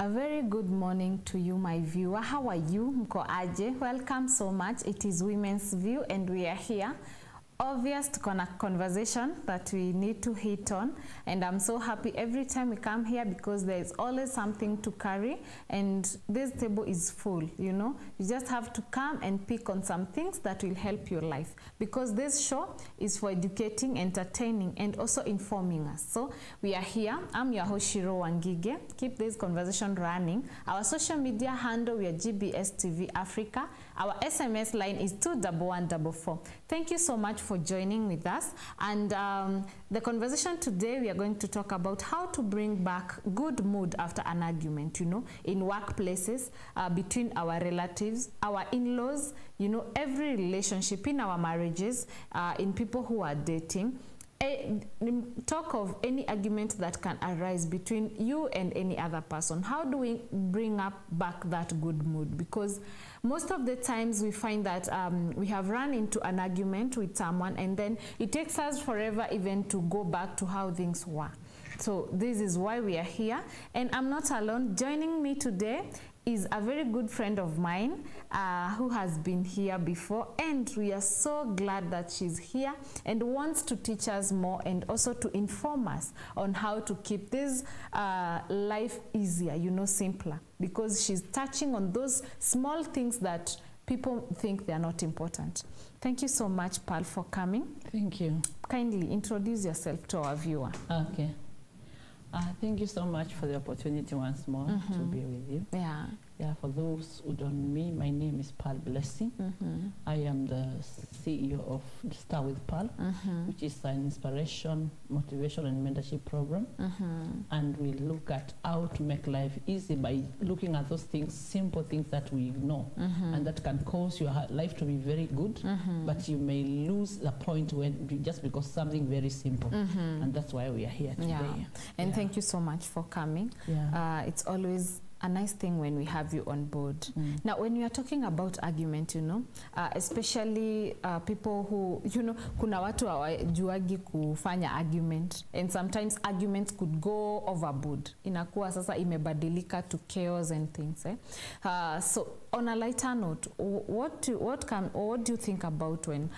A very good morning to you, my viewer. How are you? Mko aje? Welcome so much. It is Women's View and we are here. Obvious to connect conversation that we need to hit on, and I'm so happy every time we come here because there is always something to carry, and this table is full. You know, you just have to come and pick on some things that will help your life, because this show is for educating, entertaining, and also informing us. So we are here. I'm your host Shiro Wangige. Keep this conversation running. Our social media handle, we are GBS TV Africa. Our SMS line is 21144. Thank you so much for joining with us. And the conversation today, we are going to talk about how to bring back good mood after an argument, you know, in workplaces, between our relatives, our in-laws, you know, every relationship in our marriages, in people who are dating. Talk of any argument that can arise between you and any other person. How do we bring back that good mood? Because most of the times we find that we have run into an argument with someone and then it takes us forever even to go back to how things were. So this is why we are here, and I'm not alone. Joining me today is a very good friend of mine who has been here before, and we are so glad that she's here and wants to teach us more and also to inform us on how to keep this life easier, you know, simpler, because she's touching on those small things that people think they are not important. Thank you so much, Pearl, for coming. Thank you. Kindly introduce yourself to our viewer. Okay. Thank you so much for the opportunity once more to be with you. Yeah, for those who don't know me, my name is Pearl Blessing. I am the CEO of Start with Pearl, which is an inspiration, motivation, and mentorship program. And we look at how to make life easy by looking at those things, simple things that we ignore, and that can cause your life to be very good, but you may lose the point when just because something very simple. And that's why we are here today. And thank you so much for coming. It's always a nice thing when we have you on board. Now, when we are talking about argument, you know, especially people who, you know, kuna watu hawajuagi kufanya argument, and sometimes arguments could go overboard. Inakuwa sasa imebadilika to chaos and things. So on a lighter note, what do you think about when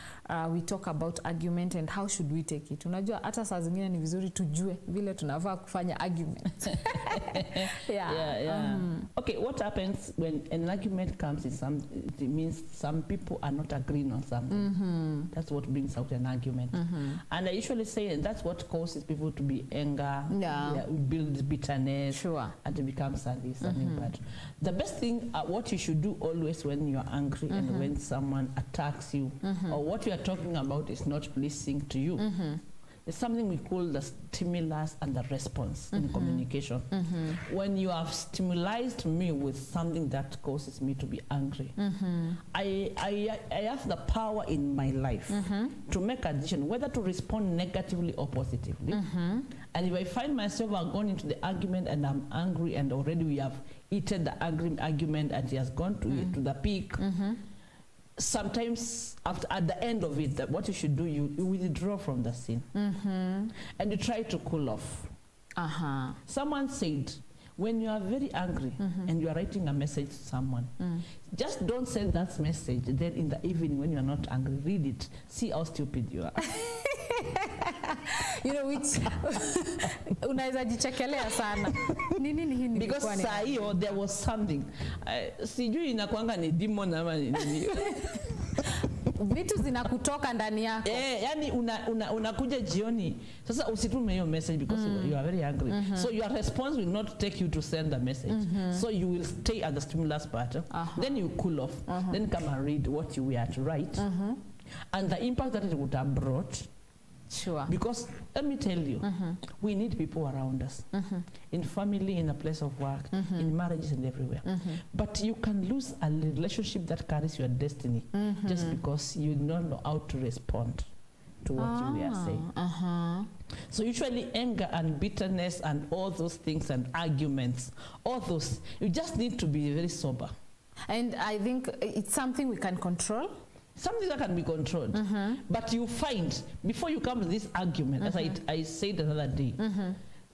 we talk about argument and how should we take it? Unajua hata saa zingine ni vizuri tujue vile tunafaa kufanya argument. Okay, what happens when an argument comes is it means some people are not agreeing on something. That's what brings out an argument. And I usually say that's what causes people to be anger, builds bitterness, and to become sad. But the best thing, what you should do always when you are angry and when someone attacks you, or what you are talking about is not pleasing to you, it's something we call the stimulus and the response in communication. When you have stimulated me with something that causes me to be angry, I have the power in my life to make a decision whether to respond negatively or positively. And if I find myself gone into the argument and I'm angry and already we have eaten the argument and it has gone to the peak, sometimes at the end of it, what you should do, you withdraw from the scene and you try to cool off. Someone said, when you are very angry and you are writing a message to someone, just don't send that message. Then in the evening when you are not angry, read it. See how stupid you are. You know, which unaweza jichekelea sana. Nini hii? Because saa hiyo there was something. Sijui inakuanga ni demon ama nini. Vitu zinakutoka ndani yako. Yani unakuja jioni. Sasa usitume hiyo message because you are very angry. So your response will not take you to send the message. So you will stay at the stimulus part. Then you cool off. Then come and read what you were to write. And the impact that it would have brought. Because let me tell you, we need people around us, in family, in a place of work, in marriages and everywhere. But you can lose a relationship that carries your destiny just because you don't know how to respond to what you were saying. So usually anger and bitterness and all those things and arguments, all those, you just need to be very sober. And I think it's something we can control. Something that can be controlled. But you find, before you come to this argument, as I said the other day,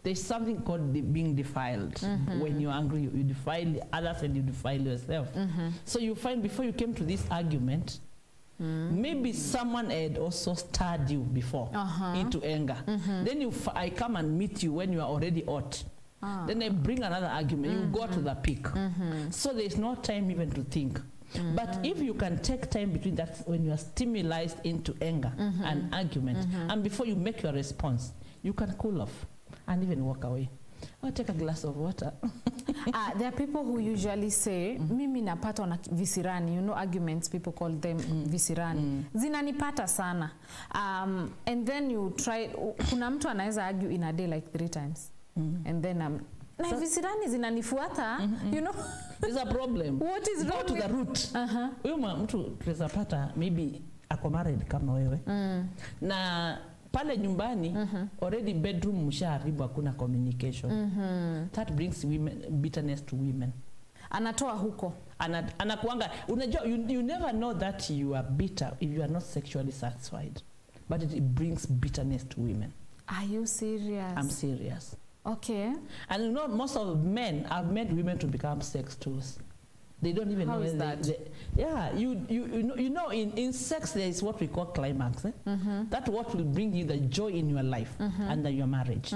there's something called being defiled. When you're angry, you defile others and you defile yourself. So you find before you came to this argument, maybe someone had also stirred you before into anger. Then I come and meet you when you are already hot. Then I bring another argument. You go to the peak. So there's no time even to think. But if you can take time between that, when you are stimulated into anger and argument, and before you make your response, you can cool off and even walk away. Or take a glass of water. There are people who usually say, mimi napata na visirani, you know, arguments, people call them visirani. Zinanipata sana. And then you try, kuna mtu anaweza argue in a day like 3 times. And then na visirani zinanifuata, you know. There's a problem. What is wrong? Go to the root. Huyo mtu tunaweza pata maybe ako married kama wewe. Na pale nyumbani already bedroom mshaharibu, hakuna communication. That brings bitterness to women. Anatoa huko. Anakuanga, unajua, you never know that you are bitter if you are not sexually satisfied. But it brings bitterness to women. Are you serious? I'm serious. Okay. And you know, most of men have made women to become sex tools. They don't even know. How is that? Yeah, you know, in sex there is what we call climax. That's what will bring you the joy in your life and your marriage.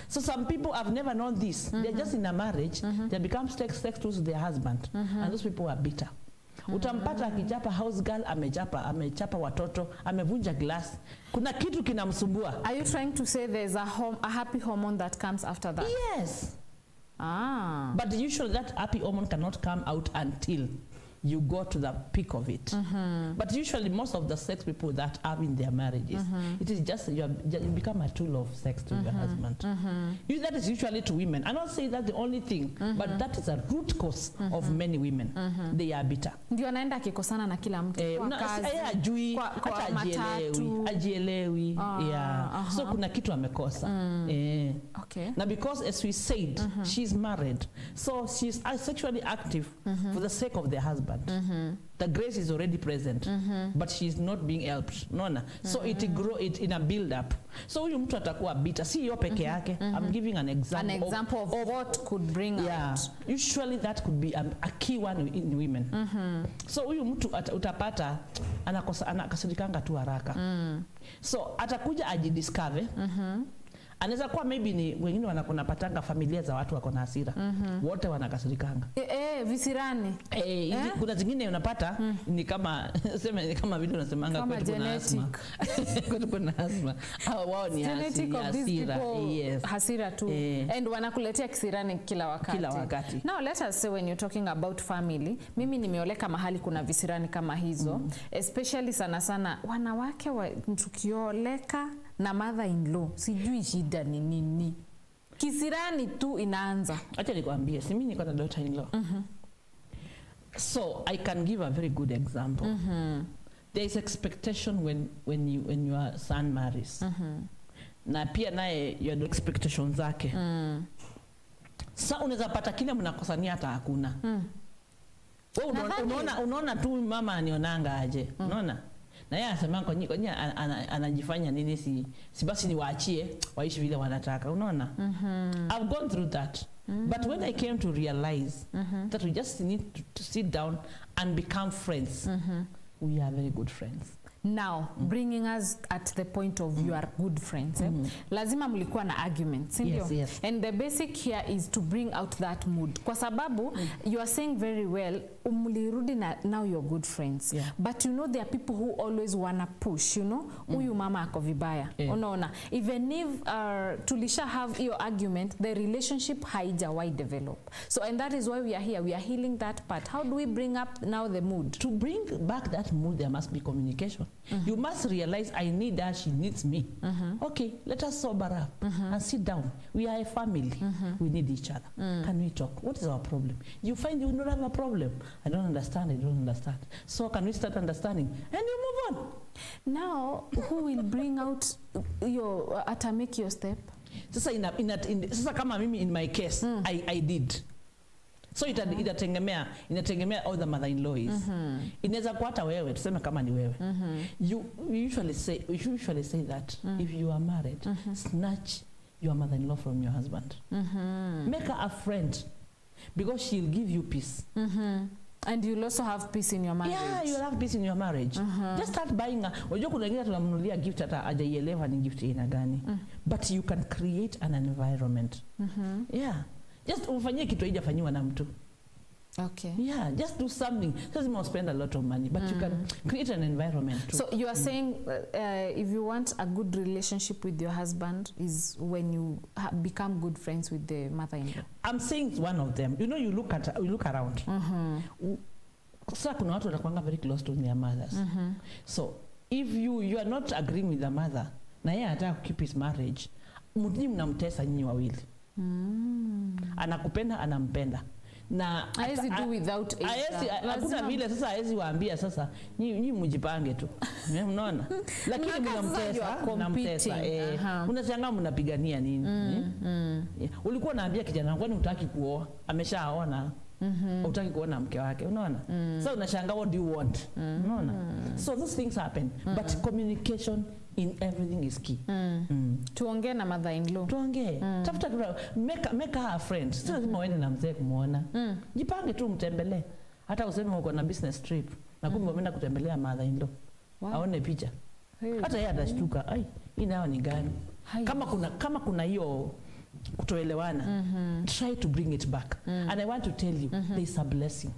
So some people have never known this. They're just in a marriage. They become sex tools to their husband, and those people are bitter. Utampata akichapa house girl, amechapa watoto, amevunja glass. Kuna kitu kinamsumbua. Are you trying to say there's a happy hormone that comes after that? Yes. But usually that happy hormone cannot come out until you go to the peak of it. But usually most of the sex people that are in their marriages, it is just you become a tool of sex to your husband. That is usually to women. I don't say that's the only thing, but that is a root cause of many women. They are bitter. Ndio anaenda akikosana na kila mtu kwa kazi, kwa matatu, ajielewi. So kuna kitu amekosa. Okay. Now because as we said, she's married, so she's sexually active for the sake of the husband. The grace is already present, but she's not being helped. Nona. So it grow it in a build up. So huyu mtu atakuwa bitter. Si yo peke yake. I'm giving an example. An example of what could bring out. Usually that could be a key one in women. So huyu mtu utapata anakasirikanga tu haraka. So atakuja ajidiscover. Anaweza kuwa maybe ni wengine wanapatanga familia za watu wako na hasira. Wote wanakasirikanga. Visirani. Kuna zingine unapata ni kama sema ni kama vile unasemanga kwa kuna asma. Kuna asma. Wao ni hasira. Yes. Hasira tu. And wanakuletea kisirani kila wakati. Kila wakati. Now let us say when you're talking about family, mimi nimeoleka mahali kuna visirani kama hizo, especially sana wanawake tukioleka na mother-in-law, sijui shida ni nini. Kisirani tu inaanza. Acha nikwambie, si mimi niko na daughter-in-law. So I can give a very good example. There is expectation when your son marries. Na pia naye your expectations zake. Sasa unaweza pata kile mnakosania hata hakuna. Wewe unaona tu mama anionanga aje. Unaona? Na yeye anasema kwa nini anajifanya nini si basi niwaachie waishi vile wanataka, unaona? I've gone through that. But when I came to realize that we just need to sit down and become friends, we are very good friends. Now, bringing us at the point of you are good friends. Lazima mlikuwa na arguments, yes, yes. And the basic here is to bring out that mood. Kwa sababu, you are saying very well, umulirudi now you're good friends. Yeah. But you know there are people who always wanna push, you know? Uyu mama ako vibaya. Unaona. Even if tulisha have your argument, the relationship haijawai develop. So, and that is why we are here. We are healing that part. How do we bring up now the mood? To bring back that mood, there must be communication. You must realize I need her, she needs me. Okay, let us sober up and sit down. We are a family. We need each other. Can we talk? What is our problem? You find you don't have a problem. I don't understand. So can we start understanding? And you move on. Now, who will bring out your make your step? Sasa kama mimi in my case, I did. So inategemea all the mother-in-law is. Inaweza kuwa hata wewe, tuseme kama ni wewe. You usually say that if you are married, snatch your mother-in-law from your husband. Make her a friend because she'll give you peace. And you'll also have peace in your marriage. Yeah, you'll have peace in your marriage. Just start buying a, unajua kuna wengine tunamnunulia gift hata hajaielewa ni gift ina gani. But you can create an environment. Yeah. Just ufanyie kitu haijafanywa na mtu. Okay. Yeah, just do something. Doesn't mean spend a lot of money, but you can create an environment too. So you are saying if you want a good relationship with your husband is when you become good friends with the mother-in-law. I'm saying it's one of them. You know, you look around. So kuna watu wanakuanga very close to their mothers. So if you are not agreeing with the mother, na yeye anataka keep his marriage, mnamtesa nyinyi wawili. Anakupenda, anampenda. Na haezi do without hakuna vile sasa haezi waambia sasa nyinyi mjipange tu. Unaona? Lakini mnamtesa unashangaa mnapigania nini? Ulikuwa unaambia kijana kwani hutaki kuoa, ameshaona. Hutaki kuona mke wake, unaona? So unashangaa what do you want? Unaona? So those things happen, but communication in everything is key. Tuongee na mother-in-law. Tuongee. Tafuta make her a friend. Sio lazima uende na mzee kumuona. Jipange tu mtembelee. Hata useme uko na business trip na kumbe umeenda kutembelea mother-in-law. Aone picha. Hata yeye atashtuka, ai, hii nayo ni gani? Kama kuna hiyo kutoelewana, try to bring it back. And I want to tell you, there is a blessing.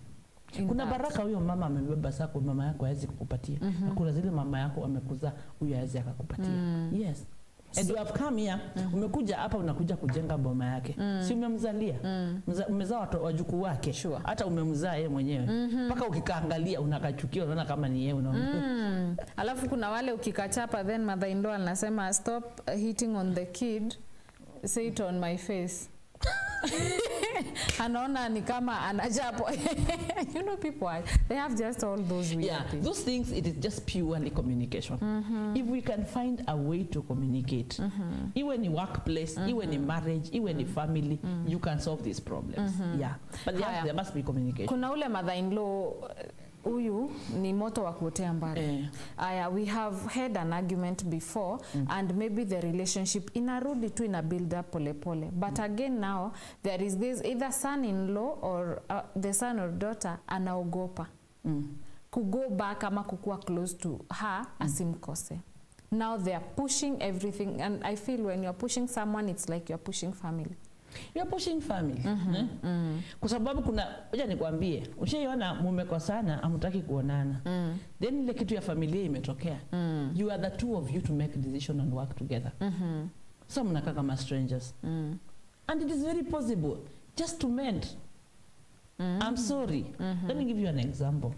Kuna baraka huyo mama amebeba sako mama yako hawezi kukupatia. Na kuna zile mama yako amekuzaa huyo hawezi akakupatia. Yes. And you have come here, umekuja hapa unakuja kujenga boma yake. Si umemzalia? Umezaa wajukuu wake. Hata umemzaa yeye mwenyewe. Paka ukikaangalia unakachukia unaona kama ni yeye unaona. Alafu kuna wale ukikachapa then mother-in-law anasema stop hitting on the kid. Say it on my face. Anaona ni kama anajapo. You know, people they have just all those weird things. Those things, it is just purely communication. If we can find a way to communicate, even in workplace, even in marriage, even in family, you can solve these problems. Yeah, but there must be communication. Kuna ule mother-in-law huyu ni moto wa kuotea mbali. We have had an argument before and maybe the relationship inarudi tu ina build up pole pole. But again now there is this either son-in-law or the son or daughter anaogopa. Kugo back ama kukua close to her asimkose. Now they are pushing everything, and I feel when you're pushing someone it's like you're pushing family. You're pushing family. Kwa sababu kuna ngoja nikwambie, ushaiona mmekosana hamtaki kuonana. Then ile kitu ya familia imetokea. You are the two of you to make a decision and work together. So mnakaa kama strangers. And it is very possible just to mend. I'm sorry. Let me give you an example.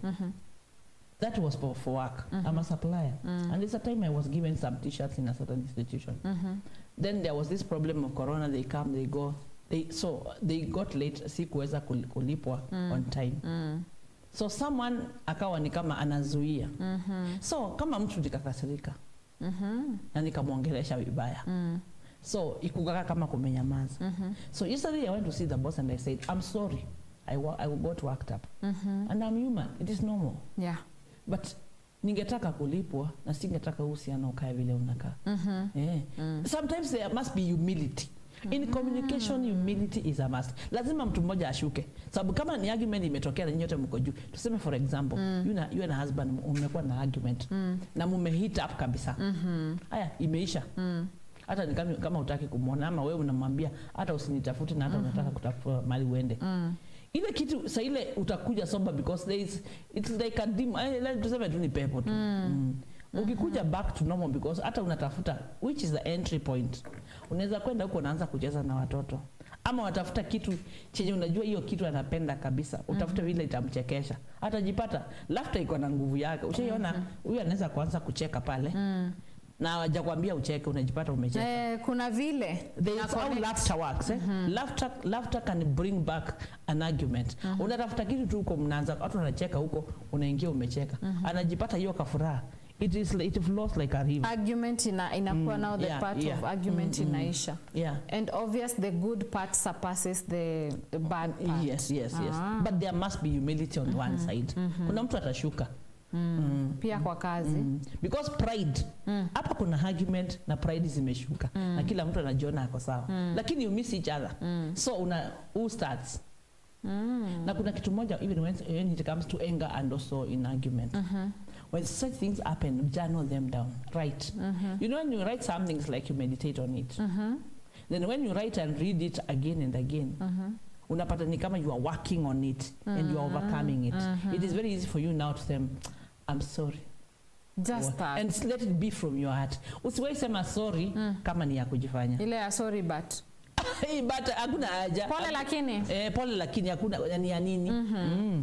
That was for work. I'm a supplier. And there's a time I was given some t-shirts in a certain institution. Then there was this problem of corona. They come, they go. They got late. Sikuweza kulipwa on time. So someone akawa ni kama anazuia. So kama mtu nikakasirika. Na nikamwongelesha vibaya. So ikukaka kama kumenyamaza. So yesterday I went to see the boss and I said, I'm sorry. I got worked up. And I'm human. It is normal. Yeah. But ningetaka kulipwa na singetaka uhusiano ukae vile unakaa. Sometimes there must be humility. In communication, humility is a must. Lazima mtu mmoja ashuke. Sababu kama ni argument imetokea na nyote mko juu. Tuseme for example, you and a husband umekuwa na argument na mume hit up kabisa. Haya, imeisha. Hata ni kama hutaki kumuona ama wewe unamwambia hata usinitafute na hata unataka kutafuta mali uende. Ile kitu sasa ile utakuja sober because it's like a demon. Tuseme tu ni pepo tu. Ukikuja back to normal because hata unatafuta which is the entry point. Unaweza kwenda huko unaanza kucheza na watoto. Ama watafuta kitu chenye unajua hiyo kitu anapenda kabisa. Utafuta vile itamchekesha. Hata jipata laughter iko na nguvu yake. Ushaiona huyu anaweza kuanza kucheka pale. Na hajakwambia ucheke unajipata umecheka. Kuna vile there is how laughter works. Laughter can bring back an argument. Unatafuta kitu tu huko mnaanza watu wanacheka huko unaingia umecheka. Anajipata hiyo kafuraha. It flows like a river. Argument inakuwa now the part of argument inaisha. And obvious the good part surpasses the bad part. Yes. But there must be humility on one side. Kuna mtu atashuka. Pia kwa kazi. Because pride, hapa kuna argument na pride zimeshuka. Na kila mtu anajiona ako sawa. Lakini you miss each other. So who starts? Na kuna kitu moja even when it comes to anger and also in argument. When such things happen, journal them down. Write. You know, when you write some things, like you meditate on it. Then when you write and read it again and again, unapata ni kama you are working on it and you are overcoming it. It is very easy for you now to say, I'm sorry. Just that. And let it be from your heart. Usiwahi sema sorry kama ni ya kujifanya. Ile ya sorry but. But hakuna haja. Pole lakini. Pole lakini hakuna ni ya nini?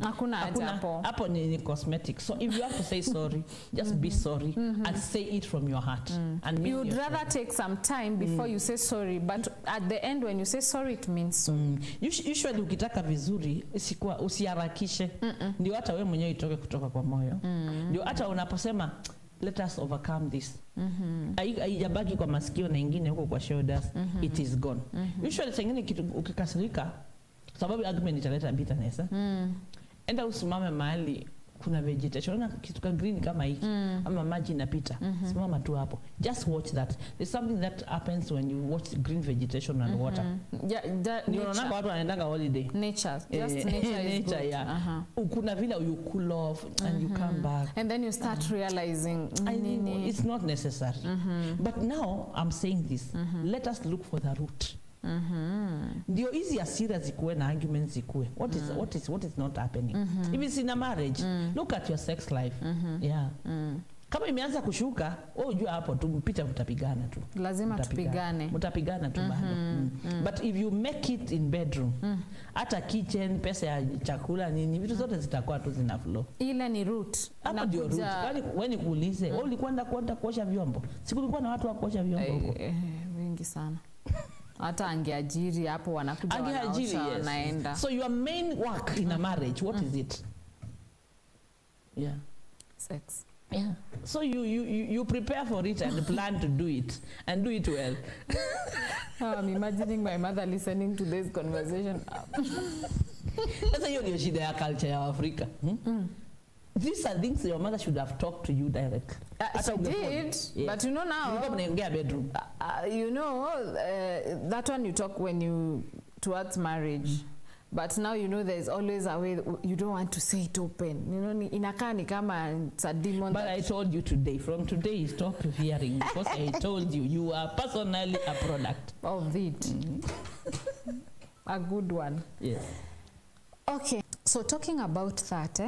Hakuna haja hapo. Hapo ni cosmetic. So if you have to say sorry, just be sorry and say it from your heart. And you would rather take some time before you say sorry, but at the end when you say sorry it means sorry. Usually ukitaka vizuri usiharakishe. Ndio hata wewe mwenyewe itoke kutoka kwa moyo. Ndio hata unaposema let us overcome this. Haijabaki kwa masikio na ingine huko kwa shoulders. It is gone. Usually sengine kitu ukikasirika sababu argument italeta bitterness. Enda usimame mahali kuna vegetation na kitu ka green kama hiki ama maji inapita. Simama tu hapo. Just watch that. There's something that happens when you watch green vegetation and water. Ndio unaona watu wanaendanga holiday. Nature. Just nature is good. Yeah. Kuna vile you cool off and you come back. And then you start realizing it's not necessary. But now I'm saying this. Let us look for the root. Ndio hizi hasira zikuwe na arguments zikuwe. What is not happening? If it's in a marriage, look at your sex life. Yeah. Kama imeanza kushuka, jua hapo tu mpita mtapigana tu. Lazima tupigane. Mtapigana tu bado. But if you make it in bedroom, hata kitchen, pesa ya chakula nini, vitu zote zitakuwa tu zina flow. Ile ni root. Hapo ndio root. Kwani wewe nikuulize, ulikwenda kuosha vyombo? Siku kulikuwa na watu wa kuosha vyombo huko. Wengi sana. Hata angeajiri hapo wanakuja wanaosha wanaenda. So your main work in a marriage, what is it? Yeah. Sex. Yeah. So you prepare for it and plan to do it and do it well. I'm imagining my mother listening to this conversation. That's hiyo ndio shida ya culture ya Afrika. These are things your mother should have talked to you directly. She did, but you know now. Bedroom. You know that one you talk when you towards marriage. But now you know there's always a way you don't want to say it open. You know, inakaa ni kama it's a demon. But I told you today, from today stop fearing because I told you are personally a product of it. A good one. Yes. Okay. So talking about that,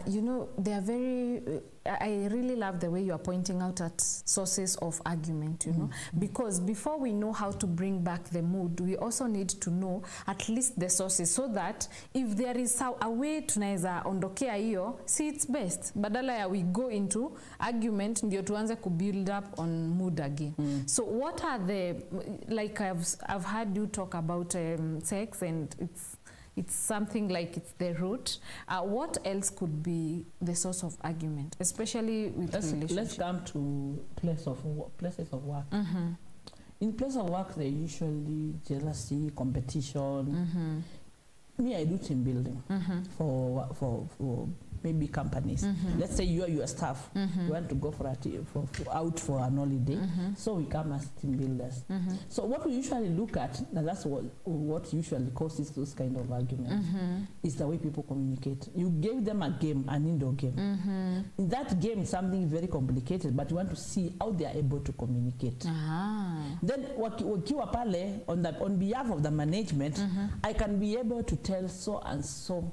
you know, they are very, I really love the way you are pointing out at sources of argument, you know, because before we know how to bring back the mood, we also need to know at least the sources so that if there is a way tunaweza ondokea hiyo, see it's best. Badala ya we go into argument, ndio tuanze ku build up on mood again. So what are the, like I've heard you talk about sex and it's something like it's the root. What else could be the source of argument, especially with relationships? Let's come to places of work. In place of work, there usually jealousy, competition. Me, I do team building for maybe companies. Let's say you are your staff. You want to go out for an holiday. So we come as team builders. So what we usually look at, and that's what usually causes those kind of arguments, is the way people communicate. You gave them a game, an indoor game. In that game, something very complicated, but you want to see how they are able to communicate. Then wakiwa pale on behalf of the management, I can be able to tell so and so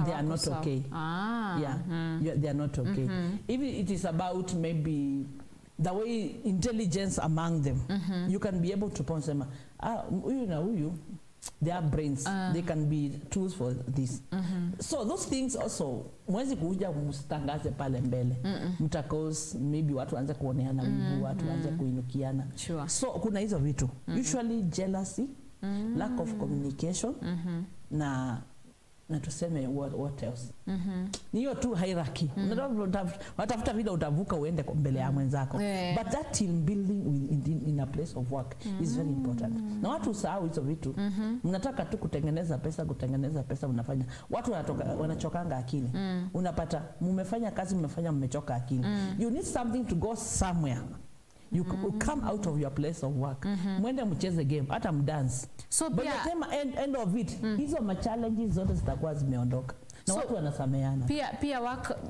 they are not okay. They are not okay. If it is about maybe the way intelligence among them, you can be able to point them, they have brains, they can be tools for this. So those things also, mwezi kuja mustangaze pale mbele, mtakos maybe watu anza kuoneana wivu, watu anza kuinukiana. So kuna hizo vitu. Usually jealousy, lack of communication, na na tuseme what else. Ni hiyo tu hierarchy. Watafuta vile utavuka uende mbele ya mwenzako. But that team building in a place of work is very important. Na watu usahau hizo vitu. Mnataka tu kutengeneza pesa mnafanya. Watu wanachokanga akili. Unapata mmefanya kazi mmechoka akili. You need something to go somewhere. You come out of your place of work. Mwende mcheze game, hata mdance. So by the time end of it, hizo challenges zote zitakuwa zimeondoka. Na watu wanasameana. Pia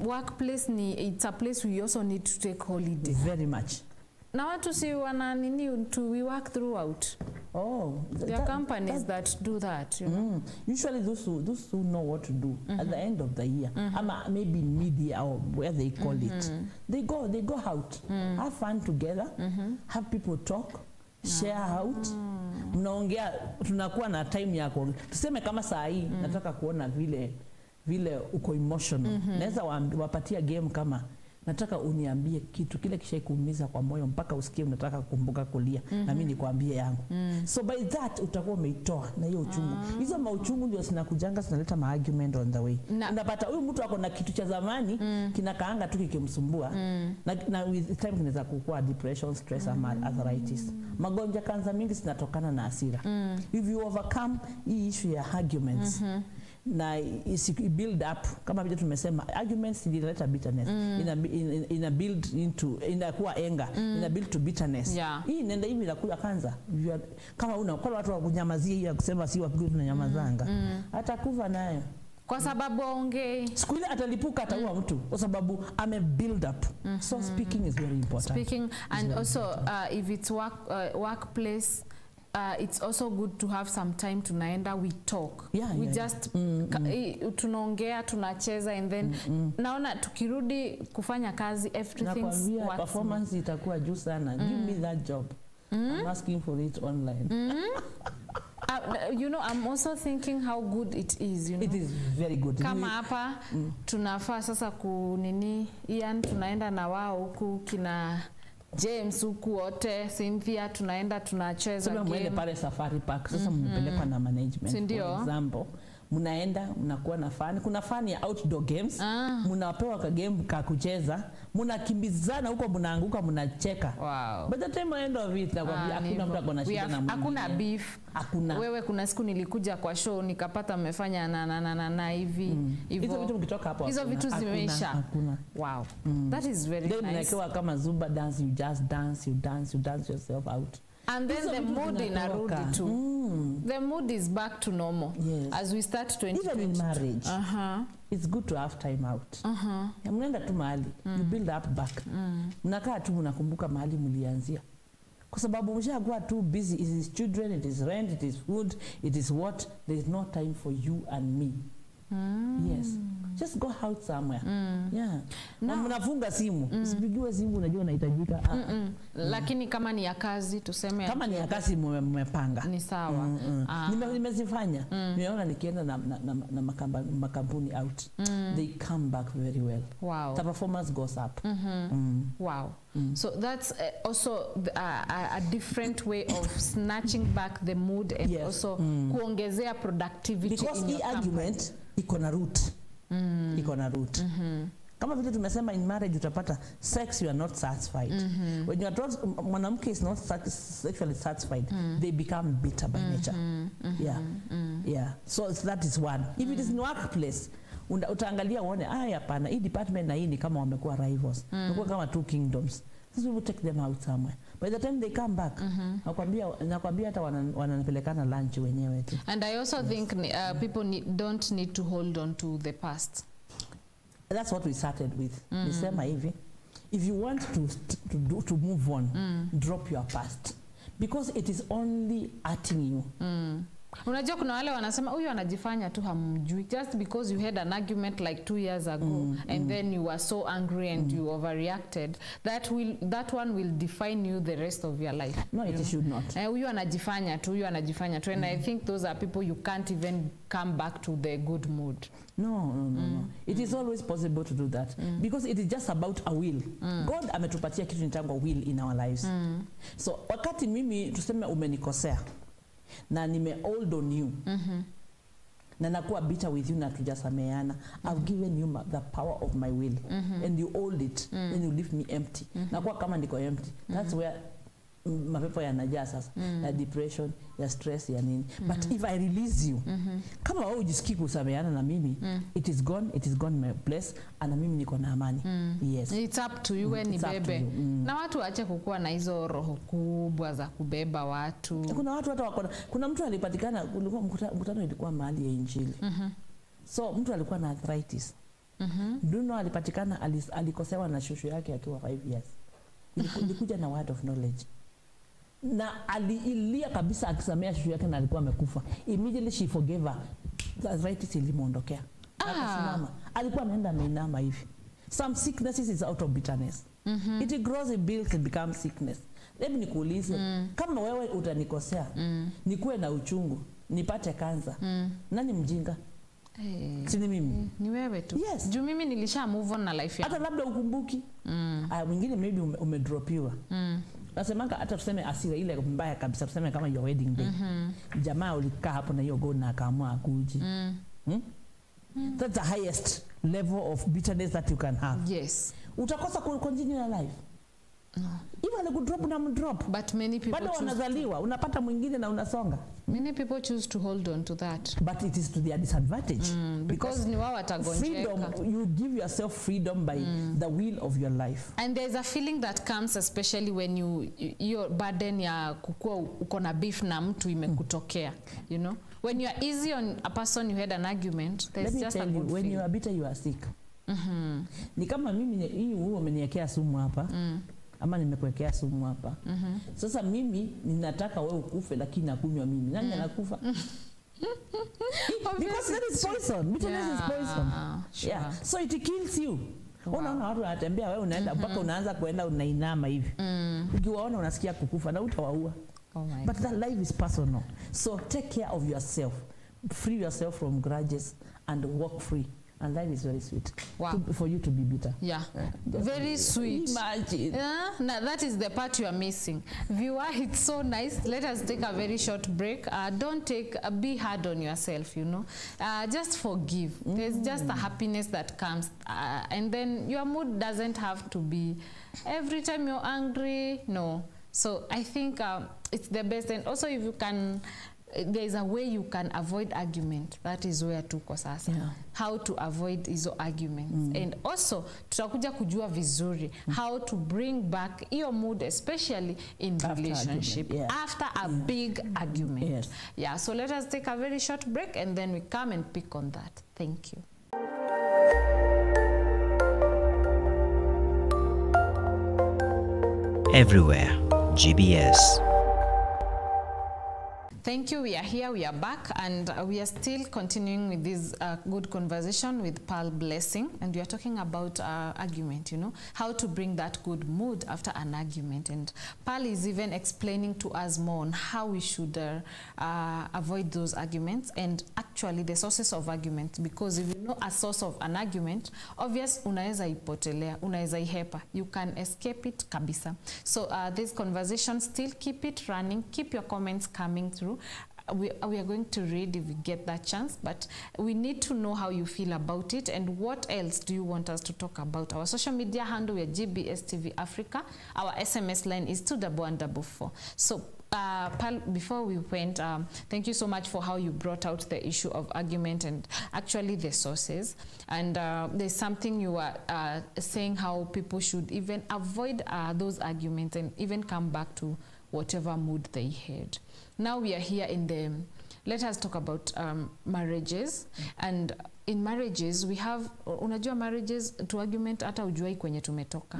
workplace it's a place we also need to take holiday. Very much. Na watu si wana nini to we work throughout. There are companies that do that, you know. Usually those who know what to do at the end of the year, maybe media or where they call it, they go out, have fun together, have people talk, share out. Mnaongea, tunakuwa na time yako. Tuseme kama saa hii nataka kuona vile uko emotional. Naweza wapatia game kama nataka uniambie kitu kile kishaikuumiza kwa moyo mpaka usikie unataka kukumbuka kulia na mimi nikwambie yangu. So by that utakuwa umeitoa na hiyo uchungu. Hizo mauchungu ndio zinakujanga zinaleta argument on the way. Unapata huyu mtu ako na kitu cha zamani kinakaanga tu kikimsumbua na with time kinaweza kukua depression, stress ama arthritis. Magonjwa kanza mingi zinatokana na hasira. If you overcome hii issue ya arguments na build up kama vile tumesema arguments inaleta bitterness, ina build into inakuwa anger, ina build to bitterness. Hii inaenda hivi inakuja kanza kama kwa watu wa kunyamazia hiyo kusema si wapigo tunanyamazanga atakufa nayo kwa sababu ongei siku ile atalipuka ataua mtu kwa sababu ame build up. So speaking is very important. And also if it's workplace it's also good to have some time tunaenda we talk. We just tunaongea tunacheza and then naona tukirudi kufanya kazi everything's performance itakuwa juu sana. Give me that job. I'm asking for it online. You know, I'm also thinking how good it is, you know. It is very good. Kama hapa tunafaa sasa kunini Ian tunaenda na wao huku kina James huku wote Cynthia tunaenda tunacheza game. Mwende pale Safari Park sasa mmepelekwa na management. For example, mnaenda mnakuwa na fun. Kuna fun ya outdoor games. Mnapewa ka game ka kucheza. Mnakimbizana huko mnaanguka mnacheka. By the time end of it nakwambia hakuna mtu akona shida na mwingine. Hakuna beef. Hakuna. Wewe kuna siku nilikuja kwa show nikapata mmefanya na hivi hivyo. Hizo vitu mkitoka hapo. Hizo vitu zimeisha. Hakuna. Wow. That is very nice. Mnakewa kama Zumba dance, you just dance, you dance yourself out. And then the mood inarudi too. The mood is back to normal. As we start 2020. Even in marriage. It's good to have time out. Mnaenda tu mahali, you build up back. Mnakaa tu mnakumbuka mahali mlianzia. Kwa sababu mshakuwa too busy, it is children, it is rent, it is food, it is what, there is no time for you and me. Yes. Just go out somewhere. Na mnafunga simu. Usipigiwe simu unajua unahitajika. Lakini kama ni ya kazi tuseme kama ni ya kazi mmepanga. Ni sawa. Nimezifanya. Nimeona nikienda na makampuni out. They come back very well. Wow. The performance goes up. Wow. So that's also a different way of snatching back the mood and also kuongezea productivity. Because in your argument iko na root. Iko na root. Kama vile tumesema in marriage utapata sex you are not satisfied. When you are mwanamke is not sexually satisfied, they become bitter by nature. So that is one. If it is in workplace utaangalia uone hapana hii department na hii ni kama wamekuwa rivals. Wamekuwa kama two kingdoms. This will take them out somewhere. By the time they come back, nakwambia hata wanapelekana lunch wenyewe tu. And I also think people don't need to hold on to the past. That's what we started with. Nisema hivi, if you want to move on, drop your past. Because it is only hurting you. Unajua kuna wale wanasema huyu anajifanya tu hamjui just because you had an argument like 2 years ago and then you were so angry and you overreacted that one will define you the rest of your life. No, it should not. Huyu anajifanya tu and I think those are people you can't even come back to the good mood. No. It is always possible to do that because it is just about a will. God ametupatia kitu nitangwa will in our lives. So wakati mimi tuseme umenikosea na nime hold on you. na nakuwa bitter with you na tujasameana. I've given you the power of my will and you hold it and you leave me empty. Nakuwa kama niko empty. That's where mapepo yanajaa sasa, ya depression, ya stress, ya nini. But if I release you, kama wewe ujisikii kusameana na mimi, it is gone my place, and mimi niko na amani. Yes. It's up to you when ni bebe. Na watu waache kukua na hizo roho kubwa za kubeba watu. Kuna watu hata wako, kuna mtu alipatikana, kulikuwa mkutano ilikuwa mahali ya Injili. So mtu alikuwa na arthritis. Duno alipatikana, alikosewa na shushu yake akiwa 5 years. Ilikuja na word of knowledge. Na aliilia kabisa akisamea shushu yake na alikuwa amekufa. Immediately she forgave her. The arthritis ilimuondokea. Akasimama. Alikuwa anaenda ameinama hivi. Some sicknesses is out of bitterness. It grows a build and becomes sickness. Hebu nikuulize, kama wewe utanikosea, nikuwe na uchungu, nipate kansa, nani mjinga? Sini mimi. Ni wewe tu. Yes. Juu mimi nilisha move on na life yangu. Hata labda ukumbuki. Mwingine maybe umedropiwa. Nasemanga hata tuseme asira ile mbaya kabisa, tuseme kama your wedding day. Jamaa ulikaa hapo na hiyo gold na akaamua akuji. That's the highest level of bitterness that you can have. Yes. Utakosa continue your life. Even like drop na mdrop. But many people bado wanazaliwa, unapata mwingine na unasonga. Many people choose to hold on to that. But it is to their disadvantage. Because ni wao watagonjeka. Freedom, you give yourself freedom by the will of your life. And there's a feeling that comes especially when your burden ya kukua uko na beef na mtu imekutokea, you know. When you are easy on a person you had an argument, there's just a good feeling. When you are bitter you are sick. Ni kama mimi hii wewe umeniwekea sumu hapa. Ama nimekuwekea sumu hapa. Sasa mimi ninataka wewe ukufe lakini nakunywa mimi. Nani anakufa? Because that is poison. Bitterness is poison. Sure. Yeah. So it kills you. Unaona watu wanatembea, wewe unaenda mpaka unaanza kuenda unainama hivi. Ukiwaona unasikia kukufa na utawaua. But that life is personal. So take care of yourself. Free yourself from grudges and walk free. And life is very sweet. Wow. For you to be bitter. Yeah. Very sweet. Imagine. Now that is the part you are missing. Viewer, it's so nice. Let us take a very short break. Don't be hard on yourself, you know. Just forgive. There's just a happiness that comes. And then your mood doesn't have to be every time you're angry. No. So I think it's the best. And also if you can... there is a way you can avoid argument. That is where tuko sasa. Yeah. How to avoid hizo arguments. And also tutakuja kujua vizuri how to bring back your mood, especially in relationship after a big argument. Yes. Yeah, so let us take a very short break and then we come and pick on that. Thank you. Everywhere, GBS. Thank you. We are here, we are back, and we are still continuing with this good conversation with Pearl Blessing, and we are talking about argument, you know, how to bring that good mood after an argument. And Pearl is even explaining to us more on how we should avoid those arguments and actually the sources of argument, because if you know a source of an argument, obvious unaweza ipotelea, unaweza ihepa, you can escape it kabisa. So this conversation, still keep it running, keep your comments coming through. We are going to read if we get that chance, but we need to know how you feel about it and what else do you want us to talk about. Our social media handle, we are GBS TV Africa. Our SMS line is 21144. So Pearl, before we went, thank you so much for how you brought out the issue of argument and actually the sources. And there's something you are saying how people should even avoid those arguments and even come back to whatever mood they had. Now we are here in the, let us talk about marriages. And in marriages, we have, unajua marriages, to argument hata ujuai kwenye tumetoka.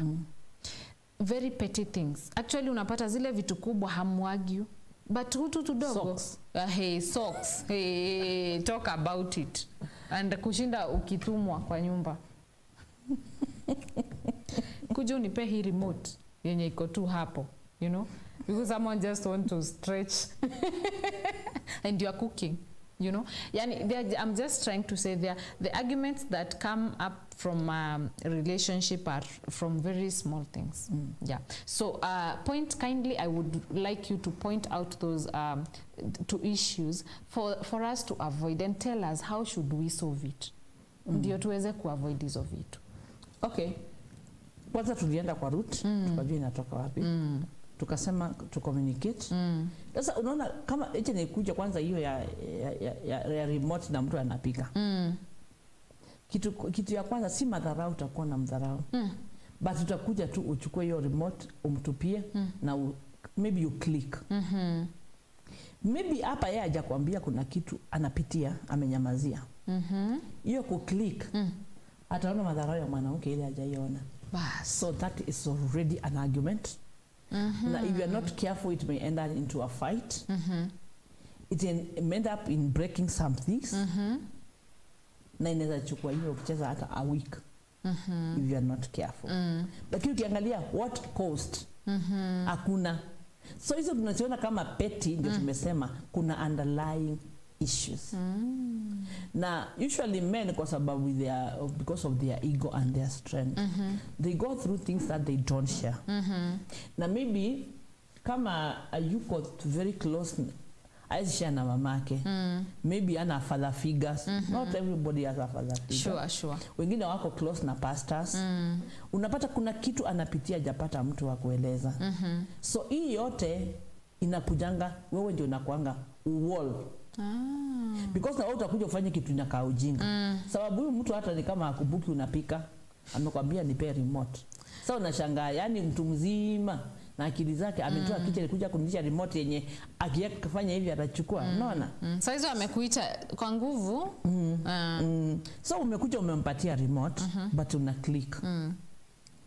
Very petty things. Actually, unapata zile vitu kubwa hamuargue. But hutu tudogo. Socks. Hey, socks. Hey, talk about it. And kushinda ukitumwa kwa nyumba. Kuja unipe hii remote yenye iko tu hapo, you know? Because someone just want to stretch and you are cooking. You know, I'm just trying to say the arguments that come up from a relationship are from very small things. Yeah. So kindly, I would like you to point out those two issues for us to avoid, and tell us how should we solve it. Ndio tuweze kuavoid hizo vitu. Okay. Kwanza tulienda kwa root, tukajua inatoka wapi. Tukasema to communicate. Sasa unaona kama hicho ni kuja kwanza hiyo ya remote na mtu anapiga. Kitu ya kwanza si madharau, utakuwa na mdharau. But utakuja tu uchukue hiyo remote umtupie na maybe you click. Maybe hapa yeye hajakwambia kuna kitu anapitia, amenyamazia. Hiyo ku click ataona madharau ya mwanamke ile hajaiona. So that is already an argument. Now, if you are not careful, it may end up into a fight. It may end up in breaking some things. Na inaweza chukua hiyo kucheza hata a week. If you are not careful. Lakini ukiangalia what caused, hakuna. So hizo tunaziona kama petty, ndio tumesema kuna underlying issues. Now, usually men, because of their ego and their strength, they go through things that they don't share. Now, maybe kama you got very close, aisha na mamake, maybe ana father figures. Not everybody has a father figure. Sure. Wengine wako close na pastors. Unapata kuna kitu anapitia japata mtu wa kueleza. So hii yote inakujanga, wewe ndio unakuanga wall. Because na utakuja ufanye kitu inakaa ujinga. Sababu huyu mtu hata ni kama akubuki unapika, amekwambia nipe remote. Sasa unashangaa, yani mtu mzima na akili zake ametoa kitu kuja kunilisha remote yenye akifanya hivi atachukua. Unaona? Sasa hizo amekuita kwa nguvu. So umekuja umempatia remote but una click.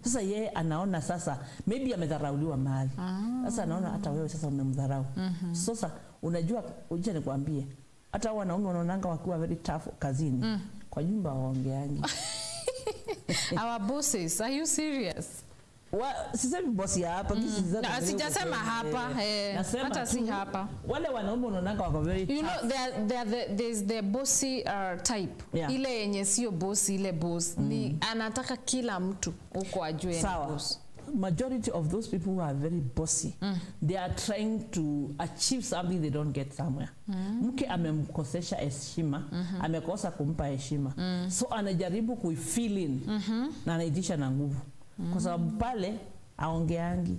Sasa yeye anaona sasa maybe amedharauliwa mahali. Sasa anaona hata wewe sasa umemdharau. Sasa unajua uje nikwambie hata wanaume wanaonanga wakiwa very tough kazini. Kwa nyumba waongeangi. Our bosses, are you serious? Sisemi bosi hapa, sijasema hapa, hata si hapa. Wale wanaume wanaonanga wako very tough. You know, there's the bossy type. Ile yenye sio boss, ile boss ni anataka kila mtu uko ajue ni boss. Majority of those people who are very bossy, they are trying to achieve something they don't get somewhere. Mke amemkosesha heshima, amekosa kumpa heshima. So anajaribu kuifeel in na anaitisha na nguvu. Kwa sababu pale aongeangi.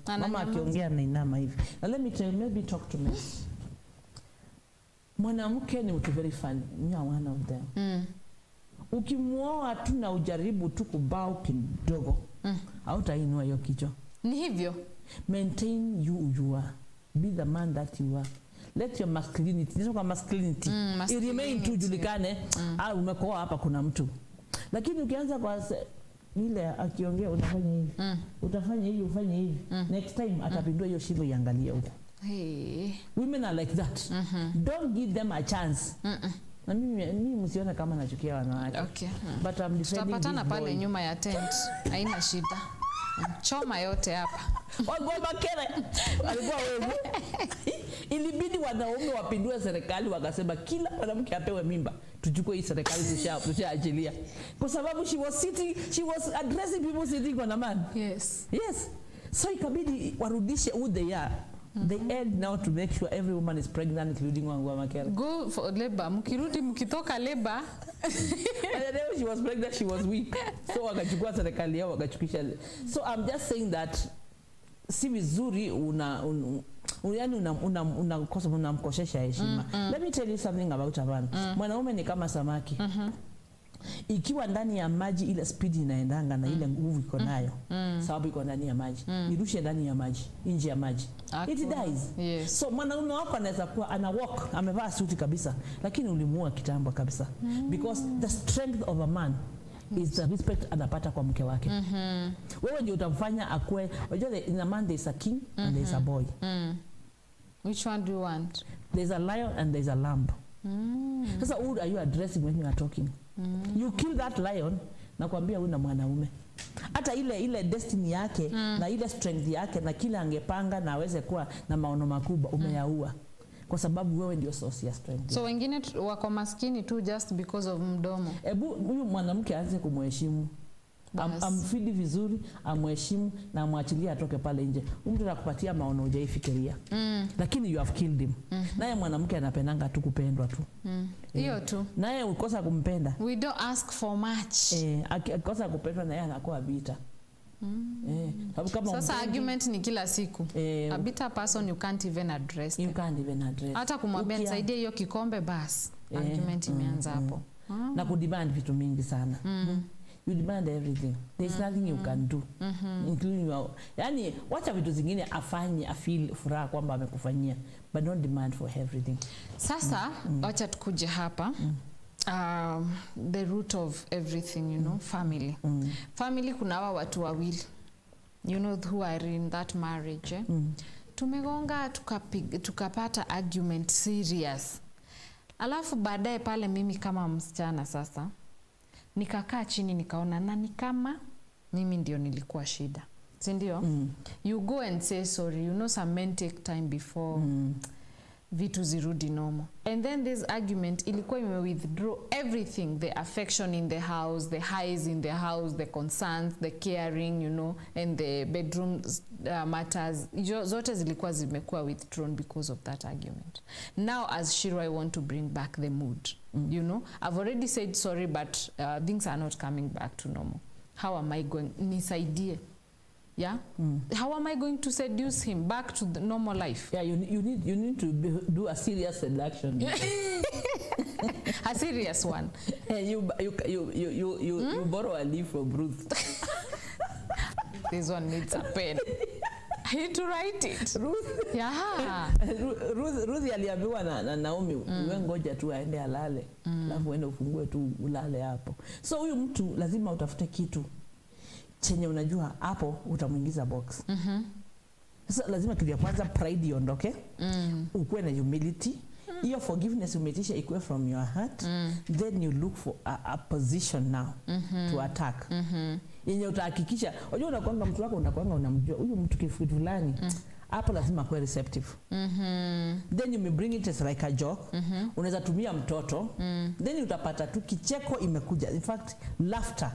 Mama akiongea na inama hivi. Now let me talk to me. Mwanamke ni mtu very funny. You are one of them. Ukimuoa tu na ujaribu tu kubao kidogo, hautainua hiyo kichwa. Ni hivyo. Maintain you are. Be the man that you are. Let your masculinity, this is masculinity. It remain tu julikane, umekoa hapa kuna mtu. Lakini ukianza kwa ile akiongea unafanya hivi. Utafanya hivi, ufanye hivi. Next time atapindua hiyo shingo iangalie huko. Women are like that. Don't give them a chance. Na mimi msione kama nachukia wanawake. Okay. But I'm defending. Tutapatana pale nyuma ya tent. Haina shida. Choma yote hapa. Wagoma kile. Alikuwa wewe. Ilibidi wanaume wapindue serikali wakasema kila mwanamke apewe mimba. Tuchukue hii serikali tushaachilia. Kwa sababu she was addressing people sitting on a man. Yes. So ikabidi warudishe who they are. They end now to make sure every woman is pregnant, including Wangwa Makere. Go for labor. Mkirudi mkitoka labor. By the day she was pregnant, she was weak. So wakachukua serikali yao wakachukisha. So I'm just saying that si vizuri unamkosesha heshima. Let me tell you something about a man. Mwanaume ni kama samaki. Ikiwa ndani ya maji ile speed inaendanga na ile nguvu iko nayo, sababu iko ndani ya maji, irushe ndani ya maji, nje ya maji, it dies. Yes. So mwanaume wako anaweza kuwa ana walk, amevaa suti kabisa, lakini ulimuua kitambo kabisa. Because the strength of a man is the respect anapata kwa mke wake. Wewe ndio utamfanya akue. Unajua in a man there is a king and there is a boy. Which one do you want? There's a lion and there's a lamb. Sasa who are you addressing when you are talking? You kill that lion, nakwambia una mwanaume. Hata ile destiny yake na ile strength yake na kila angepanga na aweze kuwa na maono makubwa umeyaua. kwa sababu wewe ndio source ya strength. So wengine wako maskini tu just because of mdomo. Hebu huyu mwanamke aanze kumheshimu. Amfidi vizuri, amheshimu na amwachilie atoke pale nje. Mtu anakupatia maono hujaifikiria. Lakini you have killed him. Naye mwanamke anapendanga tu kupendwa tu. Hiyo tu. Naye ukosa kumpenda. We don't ask for much. Akikosa kupendwa naye anakuwa bitter. Kama sasa argument ni kila siku. A bitter person you can't even address. You can't even address. Hata kumwambia nisaidie hiyo kikombe basi. Argument imeanza hapo. Na kudemand vitu mingi sana. You demand everything. There's nothing you can do. Including your, yani wacha vitu zingine afanye afeel furaha kwamba amekufanyia, but don't demand for everything. Sasa wacha tukuje hapa. The root of everything, you know, family. Family kuna hawa watu wawili, you know, who are in that marriage. Tumegonga tukapata argument serious. Alafu baadaye pale mimi kama msichana sasa nikakaa chini nikaona nani kama mimi ndio nilikuwa shida. Si ndio? You go and say sorry. You know some men take time before vitu zirudi normal. And then this argument ilikuwa ime withdraw everything, the affection in the house, the highs in the house, the concerns, the caring, you know, and the bedroom matters. Zote zilikuwa zimekuwa withdrawn because of that argument. Now as Shiro, I want to bring back the mood. You know, I've already said sorry, but things are not coming back to normal. How am I going? Nisaidie. Yeah. How am I going to seduce him back to the normal life? Yeah, you need to do a serious seduction. A serious one. You borrow a leaf from Ruth. This one needs a pen. I need to write it. Ruth. Yeah. Ruth aliambiwa na Naomi, wewe ngoja tu aende alale, alafu uende ufungue tu ulale hapo. So huyu mtu lazima utafute kitu chenye unajua hapo utamuingiza box. Sasa lazima kitu ya kwanza pride iondoke. Ukuwe na humility. Hiyo forgiveness umetisha ikuwe from your heart. Then you look for a position now to attack. Yenye utahakikisha, unajua unakwanga mtu wako unakwanga unamjua huyu mtu kitu fulani. Hapo lazima kuwe receptive. Then you may bring it as like a joke. Unaweza tumia mtoto. Then utapata tu kicheko imekuja. In fact, laughter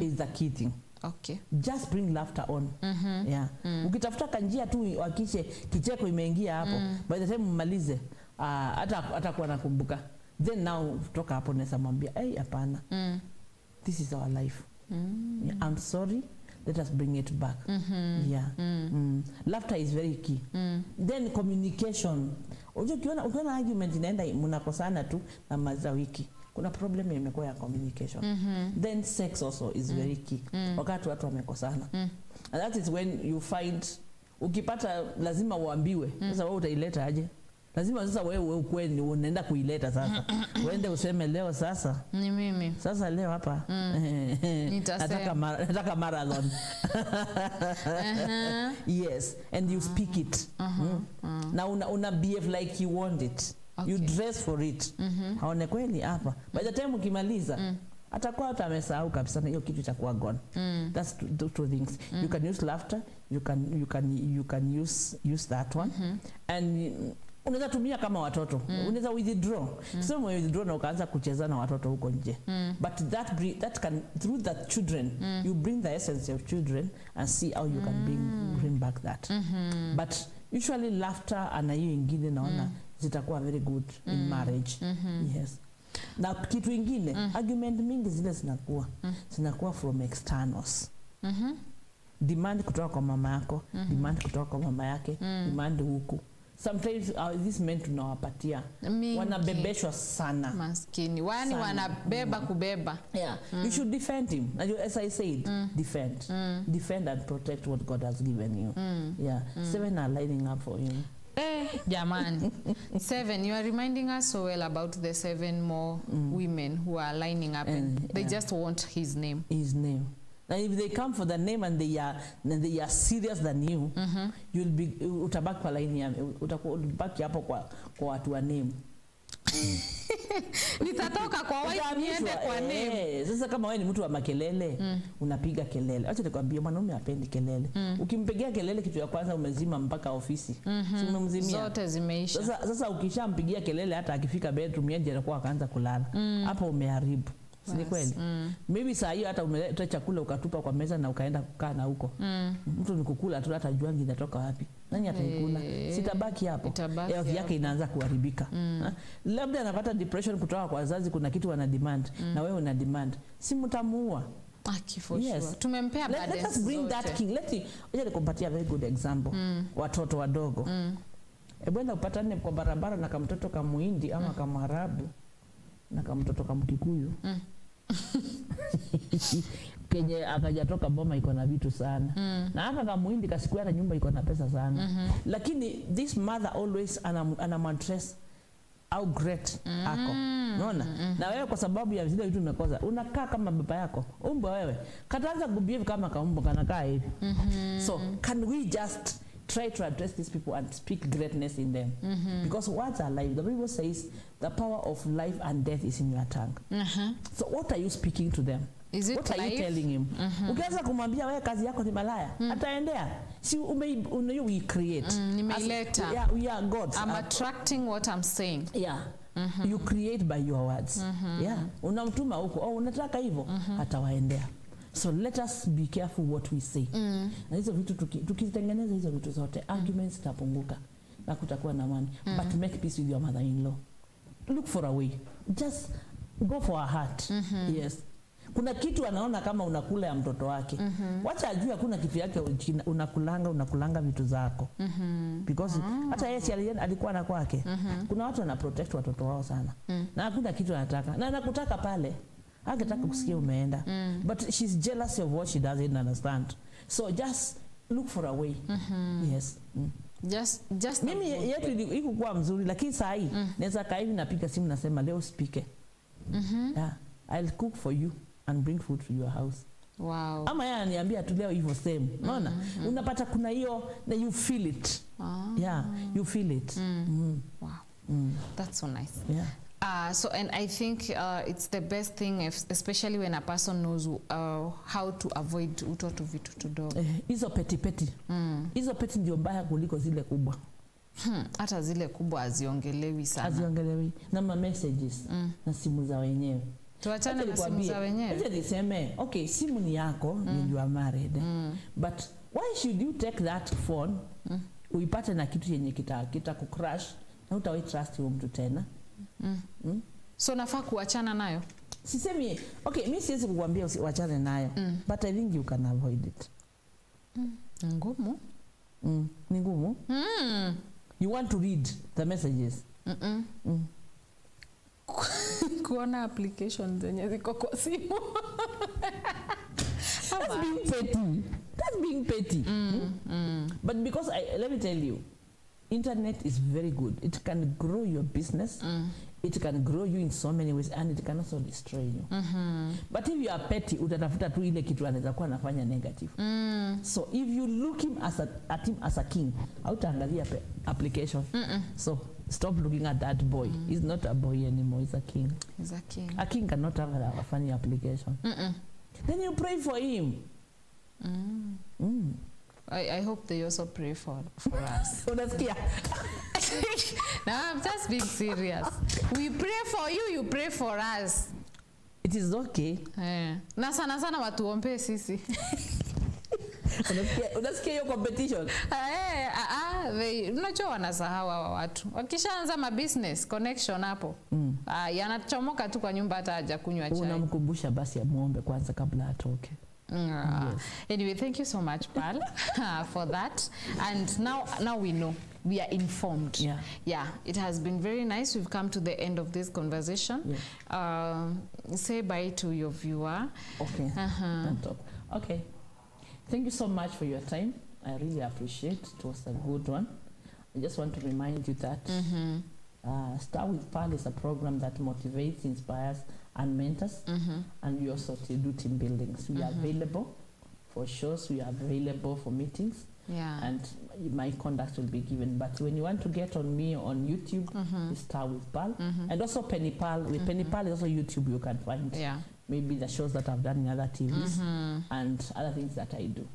is the key thing. Okay. Just bring laughter on. Yeah. Ukitafuta kanjia tu wakishe kicheko imeingia hapo. By the time mmalize hata kuwa nakumbuka. Then now kutoka hapo naweza mwambia, "Hey, hapana. This is our life. Yeah, I'm sorry. Let us bring it back." Yeah. Laughter is very key. Then communication. Ukiona argument inaenda mnakosana tu na maza wiki, kuna problem imekuwa ya communication. Then sex also is very key. Wakati watu wamekosana. And that is when you find ukipata lazima uambiwe. Sasa wewe utaileta aje? Lazima sasa wewe ukweli unaenda kuileta sasa. Uende useme leo sasa. Ni mimi. Sasa leo hapa. Nataka marathon. Yes, and you speak it. Na una behave like you want it. Okay. You dress for it. Haone kweli hapa. By the time ukimaliza atakuwa amesahau kabisa na hiyo kitu itakuwa gone. That's two things. You can use laughter, you can use that one. And unaweza tumia kama watoto. Unaweza withdraw. So when you withdraw na ukaanza kucheza na watoto huko nje. But that can through that children you bring the essence of children and see how you can bring back that. But usually laughter and hiyo ingine naona zitakuwa very good in marriage. Yes. Na kitu ingine argument mingi zile zinakuwa from externals. Demand kutoka kwa mama yako, demand kutoka kwa mama yake, demand huku. Sometimes these men tunawapatia wanabebeshwa sana maskini wani wanabeba kubeba. Yeah. You should defend him. As I said, defend and protect what God has given you. Yeah. 7 are lining up for him. Jamani. 7, you are reminding us so well about the 7 more women who are lining up and they just want his name. His name. Now if they come for the name and they are serious than you, you'll be utabaki kwa line ya utabaki hapo kwa watu wa name. Nitatoka kwa wife niende kwa name. Sasa kama wewe ni mtu wa makelele, unapiga kelele. Acha nikwambie mwanaume hapendi kelele. Ukimpigia kelele kitu ya kwanza umezima mpaka ofisi. Si umemzimia. Zote zimeisha. Sasa ukishampigia kelele hata akifika bedroom yeye atakuwa akaanza kulala. Hapo umeharibu. Si kweli? Maybe saa hiyo hata umeleta chakula ukatupa kwa meza na ukaenda kukaa na huko. Mtu ni kukula tu hata juangi inatoka wapi. Nani ataikula? Sitabaki hapo. Health yake inaanza kuharibika. Labda anapata depression kutoka kwa wazazi, kuna kitu wana demand na wewe una demand. Si mtamuua. Kifo sure. Tumempea baadaye. Let us bring that king. Ngoja nikupatie a very good example. Watoto wadogo. Ebwenda upatane kwa barabara na kamtoto kama Muhindi ama kama Arabu na kama mtoto kama Kikuyu. Kenye akajatoka boma iko na vitu sana. Na haka kama Muhindi kasikuwa na nyumba iko na pesa sana. Lakini this mother always anamantress how great ako. Unaona? Na wewe kwa sababu ya zile vitu umekosa, unakaa kama baba yako. Umbo wewe. Kataanza kubehave kama kaumbo kanakaa hivi. So, can we just try to address these people and speak greatness in them? Because words are life. The Bible says the power of life and death is in your tongue. So what are you speaking to them? Is it what are you telling him? Ukianza kumwambia wewe kazi yako ni malaya, ataendea. Si we create. Nimeileta. Yeah, we are gods. I'm attracting what I'm saying. Yeah. You create by your words. Yeah. Unamtuma huko, unataka hivyo, atawaendea. So let us be careful what we say. Na hizo vitu tukitengeneza hizo vitu zote, arguments tapunguka na kutakuwa na amani. But make peace with your mother-in-law. Look for a way. Just go for a heart. Yes. Kuna kitu anaona kama unakula ya mtoto wake. Wacha ajue hakuna kitu yake unakulanga vitu zako. Because hata yeye alikuwa na kwake. Kuna watu wana protect watoto wao sana. Na hakuna kitu anataka. Na anakutaka pale. Angetaka kusikia umeenda. But she's jealous of what she doesn't understand. So just look for a way. Yes. Just mimi yetu iko kwa mzuri, lakini saa hii naweza kaa hivi napiga simu nasema leo usipike. Yeah, I'll cook for you and bring food to your house. Wow. Ama yeye ananiambia tu leo hivyo same. Unaona? Unapata kuna hiyo na you feel it. Yeah, you feel it. Wow. That's so nice. Yeah. So and I think it's the best thing especially when a person knows how to avoid utoto vitu tudogo. Hizo peti. Hizo peti ndio mbaya kuliko zile kubwa. Hata zile kubwa haziongelewi sana. Haziongelewi na messages na simu za wenyewe. Tuachane na simu za wenyewe. Acha niseme, okay, simu ni yako, you are married. But why should you take that phone uipate na kitu yenye kita kucrash na utawahi trust huyo mtu tena? So nafaa kuachana nayo? Sisemi, okay, mimi siwezi kukuambia usiachane nayo, but I think you can avoid it. Ngumu? Ni ngumu? You want to read the messages? Kuona applications zenye ziko kwa simu. That's being petty. That's being petty. But because let me tell you, internet is very good. It can grow your business. It can grow you in so many ways, and it can also destroy you. But if you are petty, utatafuta tu ile kitu anaweza kuwa anafanya negative. So if you look at him as a king, hautaangalia application. So stop looking at that boy. He's not a boy anymore. He's a king. He's a king. A king cannot have a funny application. Then you pray for him. I hope they also pray for us. Unasikia? Now I'm just being serious. We pray for you, you pray for us. It is okay. Na sana watuombe sisi. Unasikia hiyo competition? Unajua wanasahau hawa watu. Wakishaanza ma business connection hapo. Yanachomoka tu kwa nyumba hata hajakunywa chai. Unamkumbusha basi amuombe kwanza kabla atoke. Yes. Anyway, thank you so much, Pal, for that. And now we know. We are informed. Yeah, it has been very nice. We've come to the end of this conversation. Say bye to your viewer. Okay. Okay. Thank you so much for your time. I really appreciate it. It was a good one. I just want to remind you that Start with Pal is a program that motivates, inspires, and mentors. And we also do team buildings. We are available for shows. We are available for meetings. Yeah. and my contacts will be given. But when you want to get on me on YouTube, it's Star with Pearl, and also Penny Pearl. With Penny Pearl is also YouTube. You can find maybe the shows that I've done in other TVs and other things that I do.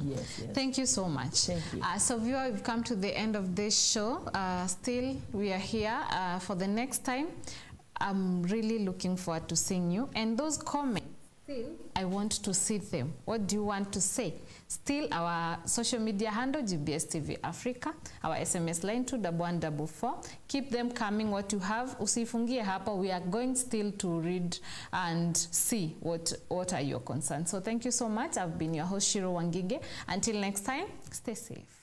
Yes. Thank you so much. Thank you. So viewer, we've come to the end of this show. Still, we are here for the next time. I'm really looking forward to seeing you. And those comments, still, I want to see them. What do you want to say? Still, our social media handle, GBS TV Africa, our SMS line 21144. Keep them coming, what you have. Usifungie hapa. We are going still to read and see what are your concerns. So thank you so much. I've been your host, Shiro Wangige. Until next time, stay safe.